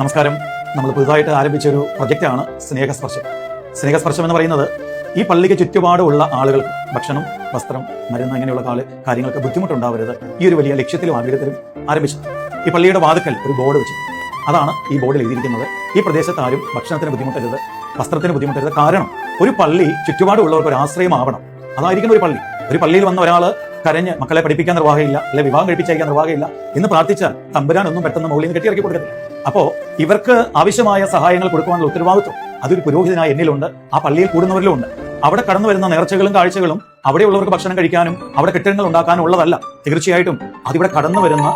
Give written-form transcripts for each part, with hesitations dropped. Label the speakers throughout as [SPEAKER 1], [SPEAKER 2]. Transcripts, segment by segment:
[SPEAKER 1] നമസ്കാരം. നമ്മൾ പുതുതായിട്ട് ആരംഭിച്ച ഒരു പ്രൊജക്റ്റാണ് സ്നേഹസ്പർശം. സ്നേഹസ്പർശം എന്ന് പറയുന്നത് ഈ പള്ളിക്ക് ചുറ്റുപാടുള്ള ആളുകൾക്ക് ഭക്ഷണം, വസ്ത്രം, മരുന്ന് ഇങ്ങനെയുള്ള കാര്യങ്ങൾക്ക് ബുദ്ധിമുട്ടുണ്ടാവരുത്, ഈ ഒരു വലിയ ലക്ഷ്യത്തിലും ആഗ്രഹത്തിലും ആരംഭിച്ചത്. ഈ പള്ളിയുടെ വാതുക്കൽ ഒരു ബോർഡ് വെച്ചു. അതാണ് ഈ ബോർഡിൽ എഴുതിയിരിക്കുന്നത്: ഈ പ്രദേശത്ത് ആരും ഭക്ഷണത്തിന് ബുദ്ധിമുട്ടരുത്, വസ്ത്രത്തിന് ബുദ്ധിമുട്ടരുത്. കാരണം ഒരു പള്ളി ചുറ്റുപാടുള്ളവർക്ക് ഒരു ആശ്രയമാവണം. അതായിരിക്കും ഒരു പള്ളി. ഒരു പള്ളിയിൽ വന്ന ഒരാൾ കരഞ്ഞ് മക്കളെ പഠിപ്പിക്കാൻ നിർവാഹമില്ല, അല്ലെ വിവാഹം കഴിപ്പിച്ചയക്കാൻ നിർവാഹമില്ല എന്ന് പ്രാർത്ഥിച്ചാൽ തമ്പുരാനൊന്നും പെട്ടെന്ന് മുകളിൽ നിന്ന് കെട്ടിയിറക്കി കൊടുക്കത്തില്ല. അപ്പോ ഇവർക്ക് ആവശ്യമായ സഹായങ്ങൾ കൊടുക്കുവാനുള്ള ഉത്തരവാദിത്വം അതൊരു പുരോഹിതനായ എന്നിലുണ്ട്, ആ പള്ളിയിൽ കൂടുന്നവരിലും ഉണ്ട്. അവിടെ കടന്നു വരുന്ന നേർച്ചകളും കാഴ്ചകളും അവിടെയുള്ളവർക്ക് ഭക്ഷണം കഴിക്കാനും അവിടെ കെട്ടിടങ്ങൾ ഉണ്ടാക്കാനും ഉള്ളതല്ല. തീർച്ചയായിട്ടും അതിവിടെ കടന്നു വരുന്ന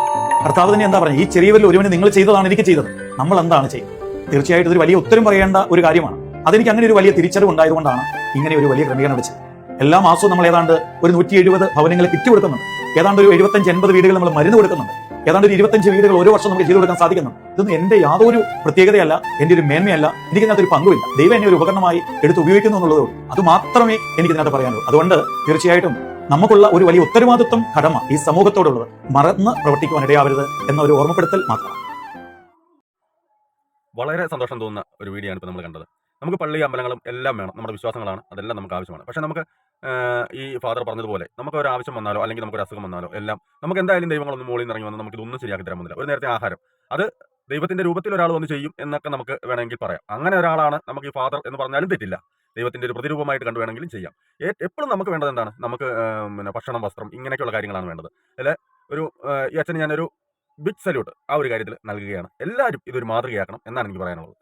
[SPEAKER 1] കർത്താവ് തന്നെ എന്താ പറയുക, ഈ ചെറിയവരിൽ ഒരുവന് നിങ്ങൾ ചെയ്തതാണ് എനിക്ക് ചെയ്തത്, നമ്മൾ എന്താണ് ചെയ്യുന്നത്? തീർച്ചയായിട്ടും ഇതൊരു വലിയ ഉത്തരം പറയേണ്ട ഒരു കാര്യമാണ്. അതെനിക്ക് അങ്ങനെ ഒരു വലിയ തിരിച്ചറിവ് ഉണ്ടായതുകൊണ്ടാണ് ഇങ്ങനെ ഒരു വലിയ ക്രമീകരണം വെച്ചത്. എല്ലാ മാസവും നമ്മൾ ഏതാണ്ട് ഒരു 170 ഭവനങ്ങൾ കിറ്റ് കൊടുക്കുന്നുണ്ട്. ഏതാണ്ട് ഒരു 75-80 വീടുകൾ നമ്മൾ മരുന്ന് കൊടുക്കുന്നുണ്ട്. ഏതാണ്ട് ഒരു 25 വീടുകൾ ഓരോ വർഷം നമുക്ക് ചെയ്തു കൊടുക്കാൻ സാധിക്കുന്നുണ്ട്. ഇതൊന്നും എന്റെ യാതൊരു പ്രത്യേകതയല്ല, എന്റെ ഒരു മേന്മയല്ല, എനിക്കിതിനകത്തൊരു പങ്കുമില്ല. ദൈവം എന്നെ ഒരു ഉപകരണമായി എടുത്ത് ഉപയോഗിക്കുന്നു എന്നുള്ളതേ ഉള്ളൂ. അത് മാത്രമേ എനിക്കിതിനകത്ത് പറയാനുള്ളൂ. അതുകൊണ്ട് തീർച്ചയായിട്ടും നമുക്കുള്ള ഒരു വലിയ ഉത്തരവാദിത്വം, കടമ ഈ സമൂഹത്തോടുള്ളത് മറന്ന് പ്രവർത്തിക്കുവാൻ ഇടയാവരുത് എന്ന ഒരു ഓർമ്മപ്പെടുത്തൽ മാത്രമാണ്.
[SPEAKER 2] വളരെ സന്തോഷം തോന്നുന്ന ഒരു വീഡിയോ ആണ് ഇപ്പോൾ നമ്മൾ കണ്ടത്. നമുക്ക് പള്ളി, അമ്പലങ്ങളും എല്ലാം വേണം, നമ്മുടെ വിശ്വാസങ്ങളാണ്, അതെല്ലാം നമുക്ക് ആവശ്യമാണ്. പക്ഷേ നമുക്ക് ഈ ഫാദർ പറഞ്ഞതുപോലെ നമുക്ക് ഒരു ആവശ്യം വന്നാലോ അല്ലെങ്കിൽ നമുക്കൊരു അസുഖം വന്നാലോ എല്ലാം നമുക്ക് എന്തായാലും ദൈവങ്ങളൊന്നും മുകളിൽ നിന്ന് ഇറങ്ങി വന്ന് നമുക്ക് ഇതൊന്നും ശരിയാക്കി തരാൻ പറ്റില്ല. ഒരു നേരത്തെ ആഹാരം അത് ദൈവത്തിന്റെ രൂപത്തിൽ ഒരാൾ വന്ന് ചെയ്യും എന്നൊക്കെ നമുക്ക് വേണമെങ്കിൽ പറയാം. അങ്ങനെ ഒരാളാണ് നമുക്ക് ഈ ഫാദർ എന്ന് പറഞ്ഞാലും തെറ്റില്ല. ദൈവത്തിന്റെ ഒരു പ്രതിരൂപമായിട്ട് കണ്ടു വേണമെങ്കിലും ചെയ്യാം. എപ്പോഴും നമുക്ക് വേണ്ടത് എന്താണ്? നമുക്ക് ഭക്ഷണം, വസ്ത്രം, ഇങ്ങനെയൊക്കെയുള്ള കാര്യങ്ങളാണ് വേണ്ടത്. അല്ലെ ഈ അച്ഛന് ഞാനൊരു ബിഗ് സല്യൂട്ട് ആ ഒരു കാര്യത്തിൽ നൽകുകയാണ്. എല്ലാവരും ഇതൊരു മാതൃകയാക്കണം എന്നാണ് എനിക്ക് പറയാനുള്ളത്.